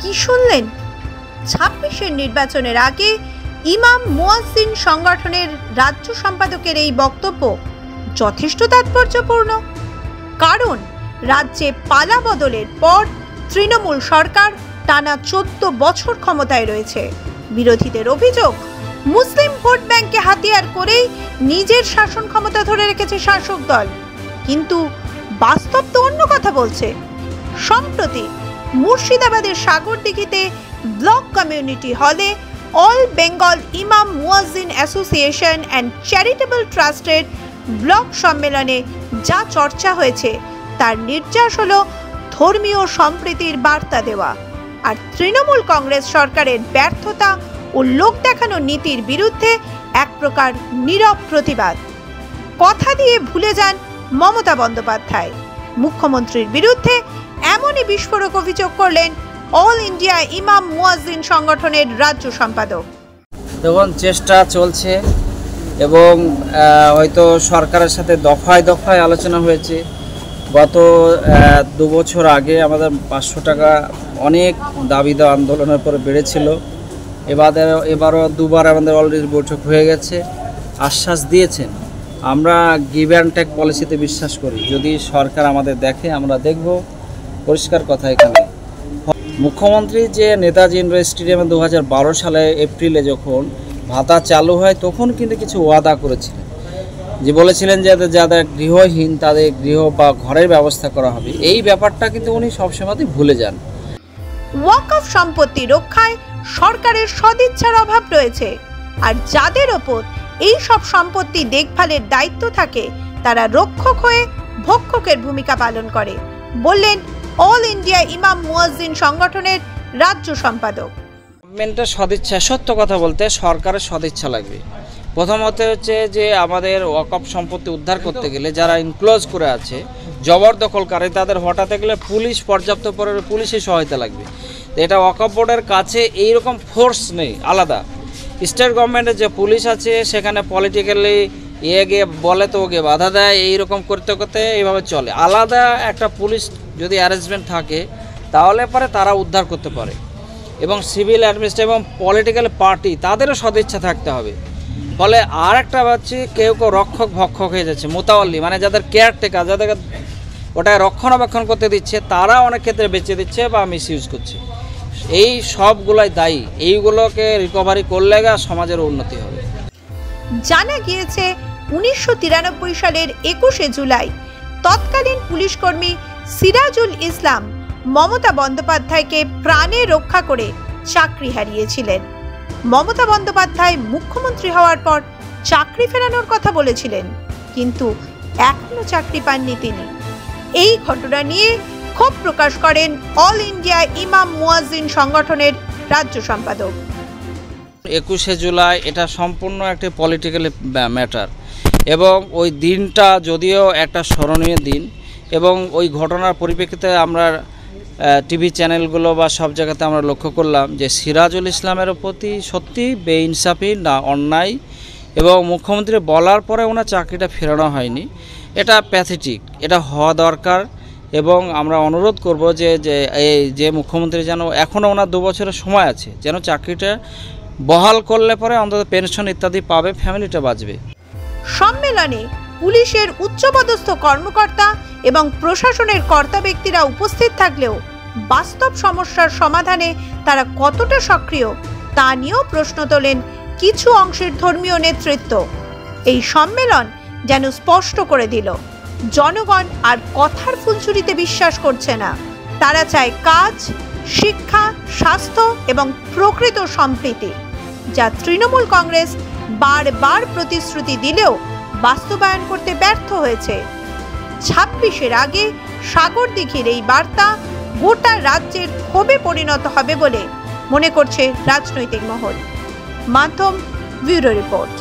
কি শুনলেন? 26-এর নির্বাচনের আগে ইমাম মুয়াজ্জিন সংগঠনের রাজ্য সম্পাদকের এই বক্তব্য যথেষ্ট তাৎপর্যপূর্ণ। কারণ রাজ্যে পালা বদলের পর তৃণমূল সরকার টানা 14 বছর ক্ষমতায় রয়েছে। বিরোধীদের অভিযোগ, মুসলিম ভোট ব্যাংককে হাতিয়ার করেই নিজের শাসন ক্ষমতা ধরে রেখেছে শাসক দল। কিন্তু বাস্তব তো অন্য কথা বলছে। সম্প্রতি মুর্শিদাবাদের সাগরদিঘিতে ব্লক কমিউনিটি হলে অল বেঙ্গল ইমাম মুয়াজ্জিন অ্যাসোসিয়েশন অ্যান্ড চ্যারিটেবল ট্রাস্টের ব্লক সম্মেলনে যা চর্চা হয়েছে তার নির্যাস হলো ধর্মীয় সম্প্রীতির বার্তা দেওয়া আর তৃণমূল কংগ্রেস সরকারের ব্যর্থতা ও লোক দেখানো নীতির বিরুদ্ধে এক প্রকার নীরব প্রতিবাদ। কথা দিয়ে ভুলে যান মমতা বন্দ্যোপাধ্যায়। মুখ্যমন্ত্রীর বিরুদ্ধে এমনই বিস্ফোরক অভিযোগ করলেন অল ইন্ডিয়া ইমাম মুয়াজ্জিন সংগঠনের রাজ্য সম্পাদক। দেখুন, চেষ্টা চলছে এবং হয়তো সরকারের সাথে দফায় দফায় আলোচনা হয়েছে। গত 2 বছর আগে আমাদের 500 টাকা অনেক দাবি দেওয়া আন্দোলনের পরে বেড়েছিল। এবারও 2বার আমাদের অলরেডি বৈঠক হয়ে গেছে। আশ্বাস দিয়েছেন। আমরা গিভ অ্যান্ড টেক পলিসিতে বিশ্বাস করি। যদি সরকার আমাদের দেখে আমরা দেখব, পরিষ্কার কথা। এখানে মুখ্যমন্ত্রী যে নেতাজি ইন্ডোর স্টেডিয়ামে 2012 সালে এপ্রিলে যখন ভাতা চালু হয় তখন কিন্তু কিছু ওয়াদা করেছিলেন, যে বলেছিলেন যে যাদের গৃহহীন তাদের গৃহ বা ঘরের ব্যবস্থা করা হবে। এই ব্যাপারটা কিন্তু উনি সবসময় ভুলে যান। ওয়াকফ সম্পত্তি রক্ষায় সরকারের সদিচ্ছার অভাব রয়েছে, আর যাদের ওপর এই সব সম্পত্তি দেখভালের দায়িত্ব থাকে তারা রক্ষক হয়ে ভক্ষকের ভূমিকা পালন করে, বললেন অল ইন্ডিয়া ইমাম মুয়াজ্জিন সংগঠনের রাজ্য সম্পাদক। গভর্নমেন্টের সদিচ্ছা, সত্য কথা বলতে সরকারের সদিচ্ছা লাগবে। প্রথমত হচ্ছে যে আমাদের ওয়াকফ সম্পত্তি উদ্ধার করতে গেলে যারা ইনক্লোজ করে আছে জবরদখলকারী তাদের হটাতে গেলে পর্যাপ্ত পরিমাণে পুলিশের সহায়তা লাগবে। এটা ওয়াকফ বোর্ডের কাছে এইরকম ফোর্স নেই আলাদা। স্টেট গভর্নমেন্টের যে পুলিশ আছে সেখানে পলিটিক্যালি গিয়ে বলে তো ওকে বাধা দেয়, এইরকম করতে করতে এইভাবে চলে। আলাদা একটা পুলিশ যদি অ্যারেঞ্জমেন্ট থাকে তাহলে পরে তারা উদ্ধার করতে পারে। এবং সিভিল অ্যাডমিনিস্ট্রেশন এবং পলিটিক্যাল পার্টি তাদেরও সদিচ্ছা থাকতে হবে। ফলে আর একটা হচ্ছে কেউ রক্ষক ভক্ষক হয়ে যাচ্ছে, মোতাওয়াল্লি মানে যাদের কেয়ারটেকার, যাদেরকে ওটা রক্ষণাবেক্ষণ করতে দিচ্ছে তারা অনেক ক্ষেত্রে বেঁচে দিচ্ছে বা মিসইউজ করছে। এই সবগুলাই দায়ী। এইগুলোকে রিকভারি করলে সমাজের উন্নতি হবে। জানা গিয়েছে 1993 সালের 21শে জুলাই তৎকালীন পুলিশ কর্মী সিরাজুল ইসলাম মমতা বন্দ্যোপাধ্যায়কে প্রাণে রক্ষা করে চাকরি হারিয়েছিলেন। মমতা বন্দ্যোপাধ্যায় মুখ্যমন্ত্রী হওয়ার পর চাকরি ফেরানোর কথা বলেছিলেন, কিন্তু এখনো চাকরি পাননি তিনি। এই ঘটনা নিয়ে ক্ষোভ প্রকাশ করেন অল ইন্ডিয়া ইমাম মুয়াজ্জিন সংগঠনের রাজ্য সম্পাদক। 21শে জুলাই এটা সম্পূর্ণ একটি পলিটিক্যাল ম্যাটার এবং ওই দিনটা যদিও একটা স্মরণীয় দিন এবং ওই ঘটনার পরিপ্রেক্ষিতে আমরা টিভি চ্যানেলগুলো বা সব জায়গাতে আমরা লক্ষ্য করলাম যে সিরাজুল ইসলামের প্রতি সত্যি বেইনসাফি না অন্যায় এবং মুখ্যমন্ত্রী বলার পরে ওনার চাকরিটা ফেরানো হয়নি। এটা প্যাথেটিক, এটা হওয়া দরকার এবং আমরা অনুরোধ করব যে মুখ্যমন্ত্রী যেন এখনও ওনার 2 বছরের সময় আছে, যেন চাকরিটা বহাল করলে পরে অন্তত পেনশন ইত্যাদি পাবে, ফ্যামিলিটা বাঁচবে। সম্মেলনে পুলিশের উচ্চপদস্থ কর্মকর্তা এবং প্রশাসনের কর্তা ব্যক্তিরা উপস্থিত থাকলেও বাস্তব সমস্যার সমাধানে তারা কতটা সক্রিয় তা নিয়েও প্রশ্ন তোলেন কিছু অংশের ধর্মীয় নেতৃত্ব। এই সম্মেলন যেন স্পষ্ট করে দিল জনগণ আর কথার ফুলচুরিতে বিশ্বাস করছে না। তারা চায় কাজ, শিক্ষা, স্বাস্থ্য এবং প্রকৃত সম্প্রীতি, যা তৃণমূল কংগ্রেস বারবার প্রতিশ্রুতি দিলেও বাস্তবায়ন করতে ব্যর্থ হয়েছে। 26-এর আগে সাগরদিঘির এই বার্তা গোটা রাজ্যের ক্ষোভে পরিণত হবে বলে মনে করছে রাজনৈতিক মহল। মাধ্যম ব্যুরো রিপোর্ট।